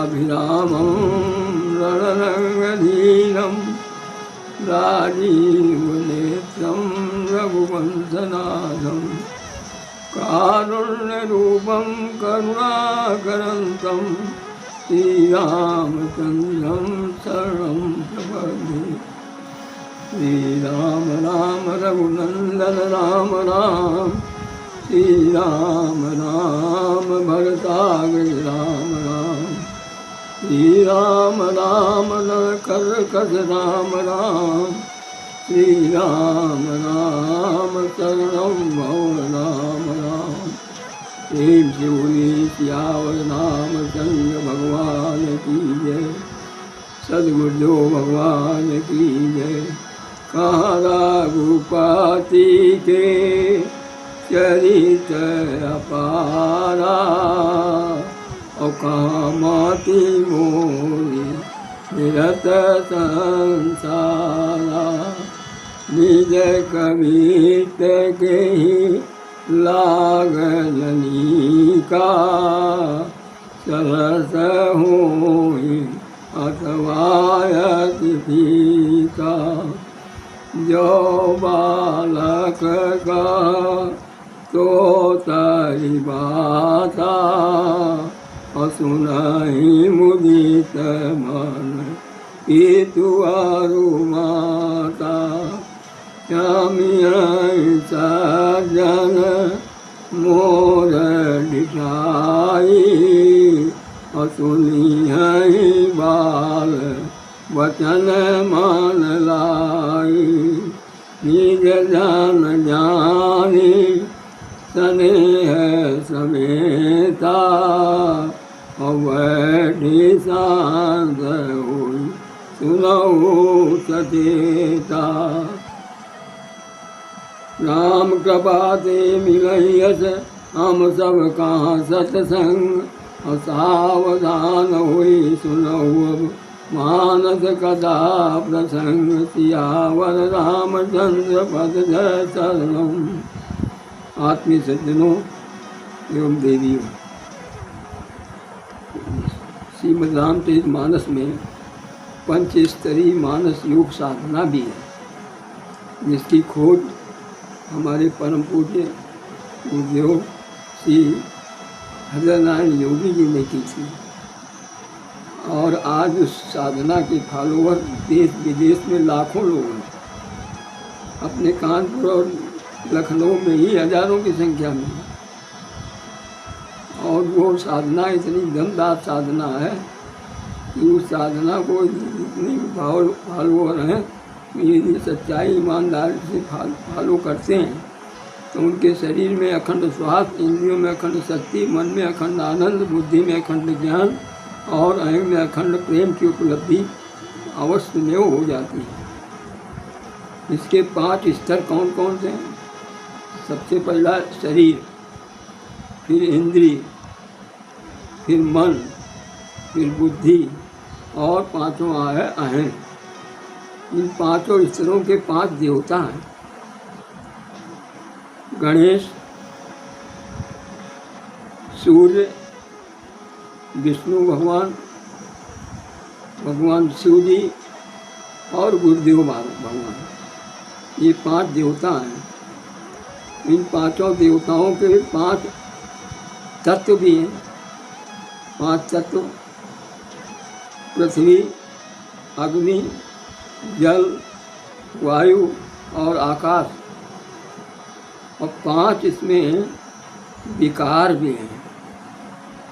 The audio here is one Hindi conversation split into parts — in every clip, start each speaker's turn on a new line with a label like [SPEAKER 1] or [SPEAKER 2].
[SPEAKER 1] कमलाभिरामं रणरङ्गधीरं राजीवनेत्रं रघुवंशनाथं कारुण्यरूपं करुणाकरन्तं श्रीरामचन्द्रं शरणं प्रपद्ये। श्रीराम राम रघुनंदन राम राम, श्रीराम राम भरताग्र राम राम, श्रीराम राम कर्कश राम राम, श्रीराम राम शरणं भव राम राम। प्रेम से बोली सियावर रामचंद्र भगवान की जय, सद्गुरुदेव भगवान की जय। कहाँ रघुपति के चरित्र अपारा, और कहाँ माती मोरी निरत संसारा। निज कवित के ही लागलनी का, सरस होई अथवायति फीका। जो बालक का तो तरी बाता, और सुनाई मुदित मन पितु आरु माता। श्यामियाई सज्जन मोर दिखाई, और सुनी है बाल वचन मान लाई। निज जान जानी स्नेह समेता, और बैठी शांत हुई सुनऊ सचेता। राम कृपा ते मिलई यस हम सब कहाँ सत्संग, और सावधान हुई सुनऊ अब मानस कथा प्रसंग। सियावर रामचंद्र पद जय शरणम। आत्मीय सज्जनों एवं देवियों, श्रीमद् रामचरित मानस में पंचस्तरीय मानस योग साधना भी है, जिसकी खोज हमारे परम पूज्य गुरुदेव श्री हृदयनारायण योगी जी ने की थी। और आज उस साधना के फॉलोअर देश विदेश में लाखों लोग हैं। अपने कानपुर और लखनऊ में ही हजारों की संख्या में। और वो साधना इतनी दमदार साधना है कि उस साधना को इतने फॉलोअर हैं, यदि सच्चाई ईमानदारी से फॉलो करते हैं तो उनके शरीर में अखंड स्वास्थ्य, इंद्रियों में अखंड शक्ति, मन में अखंड आनंद, बुद्धि में अखंड ज्ञान और अहंग में अखंड प्रेम की उपलब्धि अवश्य में हो जाती है। इसके 5 स्तर कौन कौन से हैं? सबसे पहला शरीर, फिर इंद्रिय, फिर मन, फिर बुद्धि, और 5वां है अहंग। इन 5 स्तरों के 5 देवता हैं। गणेश, सूर्य, विष्णु भगवान, भगवान शिव जी और गुरुदेव भगवान, ये 5 देवता हैं। इन 5 देवताओं के 5 तत्व भी हैं। 5 तत्व पृथ्वी, अग्नि, जल, वायु और आकाश, और 5 इसमें विकार भी हैं।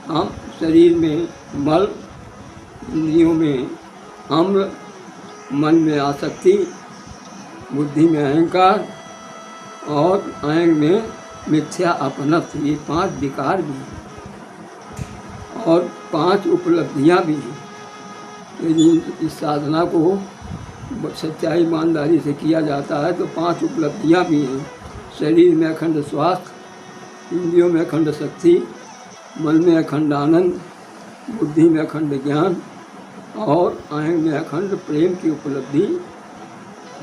[SPEAKER 1] हम शरीर में मल, इंद्रियों में अम्ल, मन में आसक्ति, बुद्धि में अहंकार और अहंग में मिथ्या अपनत्व, ये 5 विकार भी हैं। और 5 उपलब्धियाँ भी हैं। यदि इस साधना को सच्चाई ईमानदारी से किया जाता है तो 5 उपलब्धियाँ भी हैं। शरीर में अखंड स्वास्थ्य, इंद्रियों में अखंड शक्ति, मन में अखंड आनंद, बुद्धि में अखंड ज्ञान और अहंग में अखंड प्रेम की उपलब्धि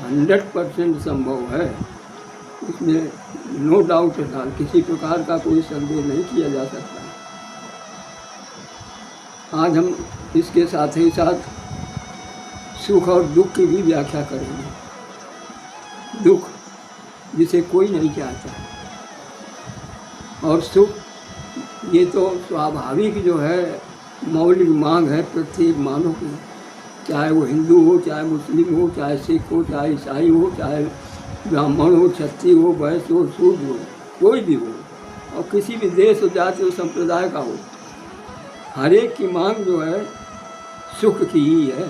[SPEAKER 1] 100% संभव है। इसमें नो डाउट एट ऑल, किसी प्रकार का कोई संदेह नहीं किया जा सकता। आज हम इसके साथ ही साथ सुख और दुख की भी व्याख्या करेंगे। दुख जिसे कोई नहीं चाहता, और सुख ये तो स्वाभाविक जो है मौलिक मांग है प्रत्येक मानव की, चाहे वो हिंदू हो, चाहे मुस्लिम हो, चाहे सिख हो, चाहे ईसाई हो, चाहे ब्राह्मण हो, क्षत्रिय हो, वैश्य हो, शूद्र हो, कोई भी हो, और किसी भी देश हो, जाति हो, संप्रदाय का हो, हर एक की मांग जो है सुख की ही है।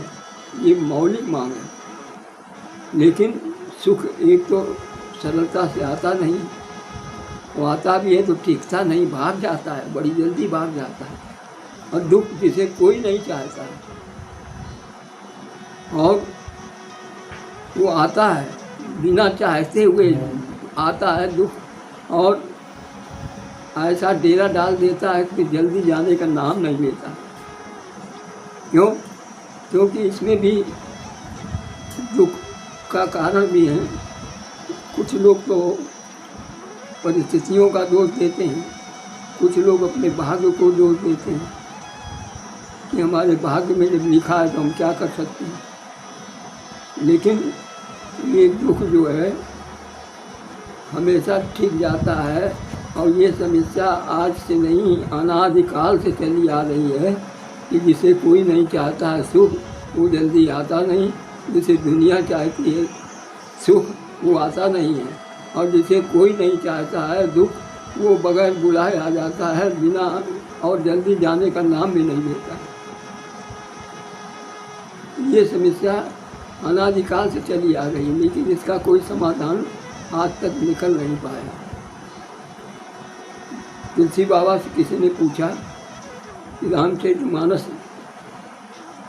[SPEAKER 1] ये मौलिक मांग है। लेकिन सुख एक तो सरलता से आता नहीं, वो आता भी है तो टिकता नहीं, भाग जाता है, बड़ी जल्दी भाग जाता है। और दुख जिसे कोई नहीं चाहता है, और वो आता है बिना चाहते हुए आता है दुख, और ऐसा डेरा डाल देता है कि जल्दी जाने का नाम नहीं लेता। क्यों? क्योंकि इसमें भी दुख का कारण भी है। कुछ लोग तो परिस्थितियों का दोष देते हैं, कुछ लोग अपने भाग्य को दोष देते हैं कि हमारे भाग्य में जब लिखा है तो हम क्या कर सकते हैं। लेकिन ये दुख जो है हमेशा ठीक जाता है, और ये समस्या आज से नहीं अनादिकाल से चली आ रही है कि जिसे कोई नहीं चाहता है सुख, वो जल्दी आता नहीं। जिसे दुनिया चाहती है सुख, वो आता नहीं है। और जिसे कोई नहीं चाहता है दुख, वो बगैर बुलाए आ जाता है, बिना और जल्दी जाने का नाम भी नहीं लेता। ये समस्या अनादिकाल से चली आ रही है, लेकिन इसका कोई समाधान आज तक निकल नहीं पाया। तुलसी बाबा से किसी ने पूछा कि रामचरितमानस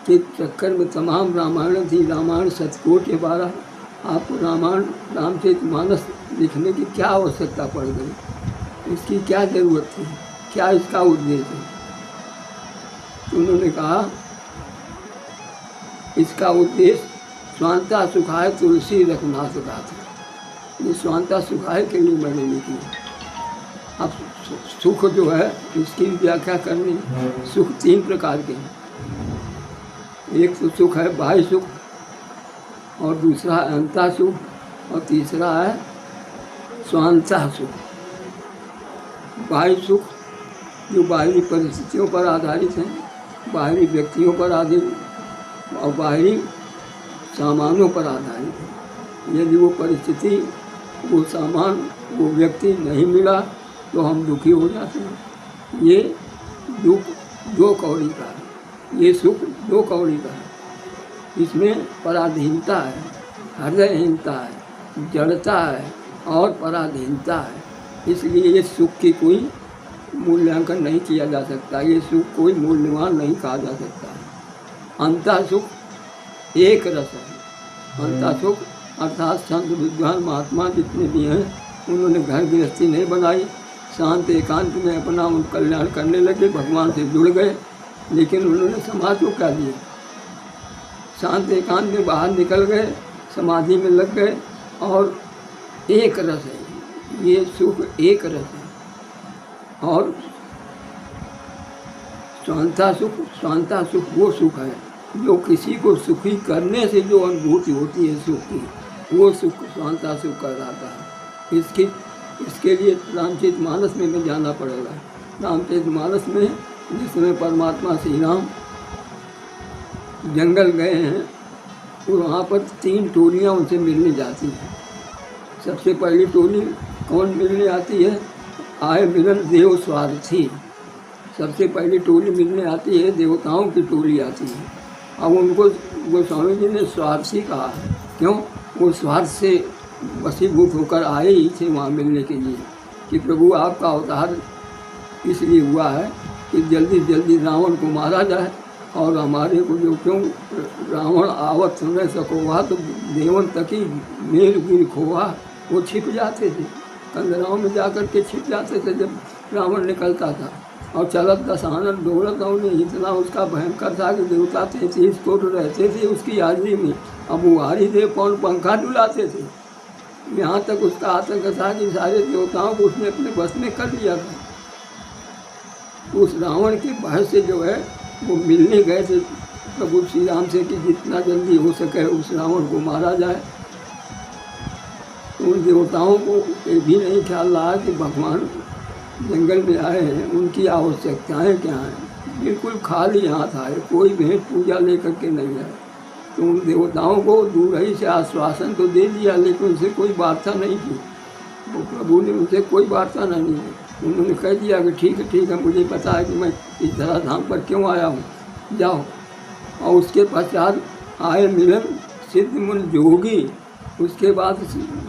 [SPEAKER 1] के चक्कर में तमाम रामायण थी, रामायण सतकोट के 12, आपको रामचरितमानस लिखने की क्या आवश्यकता पड़ गई, इसकी क्या ज़रूरत थी, क्या इसका उद्देश्य है? तो उन्होंने कहा इसका उद्देश्य स्वांता सुखाय तुलसी रघुनाथ का था। ये स्वांता सुखाय के लिए मैंने लिखी। अब सुख जो है इसकी व्याख्या करनी, सुख 3 प्रकार के हैं। एक तो सुख है बाह्य सुख, और दूसरा है अंतः सुख, और तीसरा है स्वांतः सुख। बाह्य सुख जो बाहरी परिस्थितियों पर आधारित हैं, बाहरी व्यक्तियों पर आधारित और बाहरी सामानों पर आधारित है। यदि वो परिस्थिति, वो सामान, वो व्यक्ति नहीं मिला तो हम दुखी हो जाते हैं। ये दुख 2 कौड़ी का है, ये सुख 2 कौड़ी का है। इसमें पराधीनता है, हृदयहीनता है, जड़ता है और पराधीनता है। इसलिए ये सुख की कोई मूल्यांकन नहीं किया जा सकता, ये सुख कोई मूल्यवान नहीं कहा जा सकता। अंतः सुख एक रस है। अंतः सुख अर्थात संत विद्वान महात्मा जितने भी हैं, उन्होंने घर गृहस्थी नहीं बनाई, शांत एकांत में अपना कल्याण करने लगे, भगवान से जुड़ गए। लेकिन उन्होंने समाज को क्या दिया? शांत एकांत में बाहर निकल गए, समाधि में लग गए, और एक रस है, ये सुख एक रस है। और स्वांता सुख वो सुख है जो किसी को सुखी करने से जो अनुभूति होती है सुख की, वो सुख स्वांता सुख कहलाता है। इसके लिए रामचरितमानस में मैं जाना पड़ेगा। रामचरितमानस में जिसमें परमात्मा श्री राम जंगल गए हैं, तो वहाँ पर 3 टोलियाँ उनसे मिलने जाती हैं। सबसे पहली टोली कौन मिलने आती है? आए मिलन देव स्वार्थी। सबसे पहली टोली मिलने आती है, देवताओं की टोली आती है। अब उनको गोस्वामी जी ने स्वार्थी कहा। क्यों? वो स्वार्थ से वशीभूत होकर आए ही थे वहाँ मिलने के लिए कि प्रभु आपका अवतार इसलिए हुआ है कि जल्दी जल्दी रावण को मारा जाए, और हमारे को जो क्यों रावण आवत सुने सकोवा तो देवन तकी मेल गिर खोवा, वो छिप जाते थे, कंदराओं में जाकर के छिप जाते थे जब रावण निकलता था। और चलत दशानन दौड़त उन्हें इतना उसका भयंकर था कि देवता 33 कोट रहते थे उसकी हाजिरी में। अब वो हारी देव कौन पंखा डुलाते थे। यहाँ तक उसका आतंक था कि सारे देवताओं को उसने अपने बस में कर लिया था। उस रावण के भय से जो है वो मिलने गए थे प्रभु श्री राम से कि जितना जल्दी हो सके उस रावण को मारा जाए। उन देवताओं को ये भी नहीं ख्याल रहा कि भगवान जंगल में आए हैं, उनकी आवश्यकताएं क्या हैं। बिल्कुल खाली हाथ आए, कोई भेंट पूजा लेकर के नहीं आए। तो उन देवताओं को दूर ही से आश्वासन तो दे दिया, लेकिन उनसे कोई वार्ता नहीं की। वो प्रभु ने उनसे कोई वार्ता नहीं की। उन्होंने कह दिया कि ठीक है, मुझे पता है कि मैं इस धराधाम पर क्यों आया हूँ, जाओ। और उसके पश्चात आए मिलन सिद्ध मुनि जोगी। उसके बाद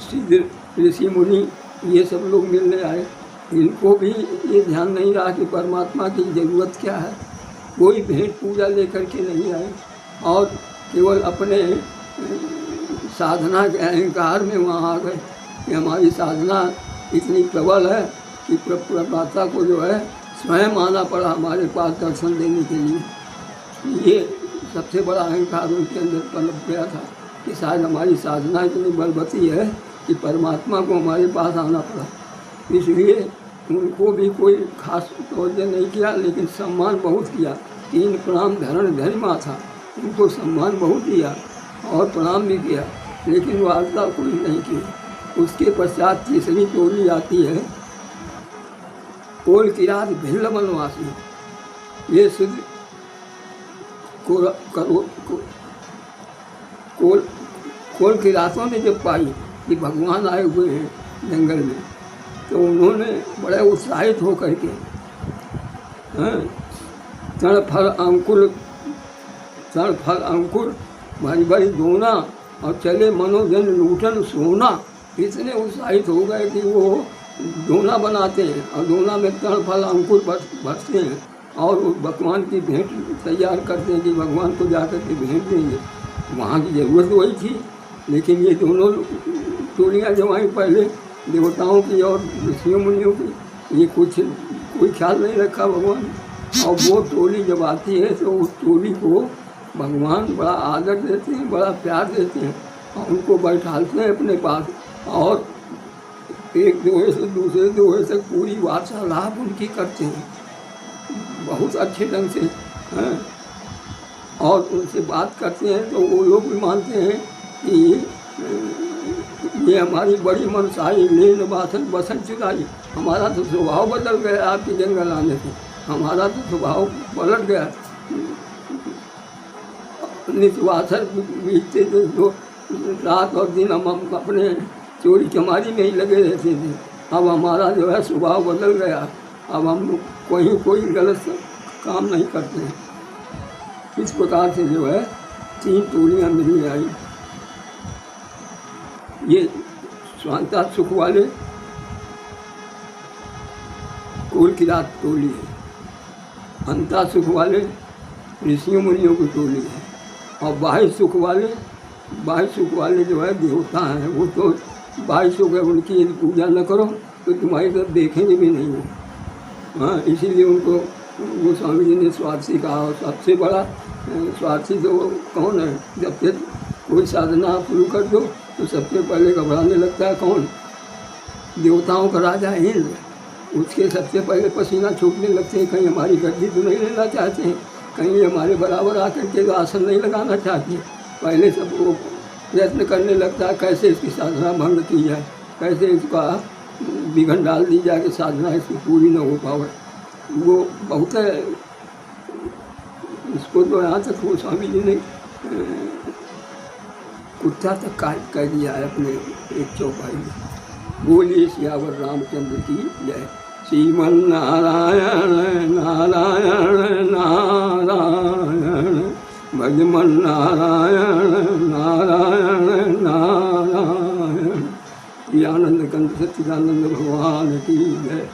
[SPEAKER 1] सिद्ध ऋषि मुनि ये सब लोग मिलने आए। इनको भी ये ध्यान नहीं रहा कि परमात्मा की ज़रूरत क्या है। कोई भेंट पूजा लेकर के नहीं आए और केवल अपने साधना के अहंकार में वहाँ आ गए कि हमारी साधना इतनी प्रबल है कि प्रदाता को जो है स्वयं आना पड़ा हमारे पास दर्शन देने के लिए। ये सबसे बड़ा अहंकार उनके अंदर पनप गया था कि शायद हमारी साधना इतनी बलवती है कि परमात्मा को हमारे पास आना पड़ा। इसलिए उनको भी कोई खास तवज्जो नहीं किया, लेकिन सम्मान बहुत किया। 3 प्रणाम धरण धर्मा था, उनको सम्मान बहुत दिया और प्रणाम भी किया, लेकिन वार्ता कोई नहीं की। उसके पश्चात तीसरी टोली आती है, कोल किरात भिल्ल वनवासी। ये सिद्ध कोल किरातों ने जब पाई कि भगवान आए हुए हैं जंगल में, तो उन्होंने बड़े उत्साहित होकर के तण फल अंकुर भारी भारी दोना और चले मनोजन लूटन सोना। इतने उत्साहित हो गए कि वो दोना बनाते हैं और दोना में तण फल अंकुर भरते हैं और उस भगवान की भेंट तैयार करते हैं कि भगवान को जाकर के भेंट देंगे। वहाँ की ज़रूरत वही थी, लेकिन ये दोनों टोलियाँ जो आई पहले देवताओं की और ऋषियों मुनियों की, ये कोई ख्याल नहीं रखा भगवान। और वो टोली जब आती है तो उस टोली को भगवान बड़ा आदर देते हैं, बड़ा प्यार देते हैं और उनको बैठालते हैं अपने पास और एक दोहे से दूसरे दोहे तक पूरी वार्तालाप उनकी करते हैं बहुत अच्छे ढंग से हैं। और उनसे बात करते हैं तो वो लोग भी मानते हैं कि ये हमारी बड़ी मनसाई लेन बासन बसन चुराई। हमारा तो स्वभाव बदल गया आपके जंगल आने से, हमारा तो स्वभाव पलट गया। निस्वासर बीतते थे तो रात और दिन हम अपने चोरी चमारी में ही लगे रहते थे। अब हमारा जो है स्वभाव बदल गया, अब हम कोई गलत काम नहीं करते हैं। इस प्रकार से जो है 3 टोलियाँ मिलने आई। ये स्वांता सुख वाले कोल किरात टोली है, अंता सुख वाले ऋषियों मुनियों की टोली है और बाह्य सुख वाले जो है देवता हैं। वो तो बाह्य सुख है, उनकी यदि पूजा न करो तो तुम्हारी तरफ देखेंगे भी नहीं हो। हाँ, इसीलिए उनको गोस्वामी जी ने स्वार्थी कहा। और सबसे बड़ा स्वार्थी तो कौन है? जब तक कोई साधना शुरू कर दो तो सबसे पहले घबराने लगता है कौन? देवताओं का राजा इंद्र। उसके सबसे पहले पसीना छूटने लगते हैं, कहीं हमारी गद्दी तो नहीं लेना चाहते हैं, कहीं हमारे बराबर आकर के तो आसन नहीं लगाना चाहते हैं। पहले सब वो प्रयत्न करने लगता है कैसे इसकी साधना भंग की जाए, कैसे इसका विघन डाल दी जाए कि साधना इसकी पूरी न हो पाए। वो बहुत है। इसको तो यहाँ तक गोस्वामी जी ने कुत्ता तक कह दिया है अपने एक चौपाई में। बोलिए सियावर रामचंद्र की जय। श्रीमन नारायण नारायण नारायण भजमन नारायण नारायण नारायण। आनंद कंद सच्चिदानंद भगवान की जय।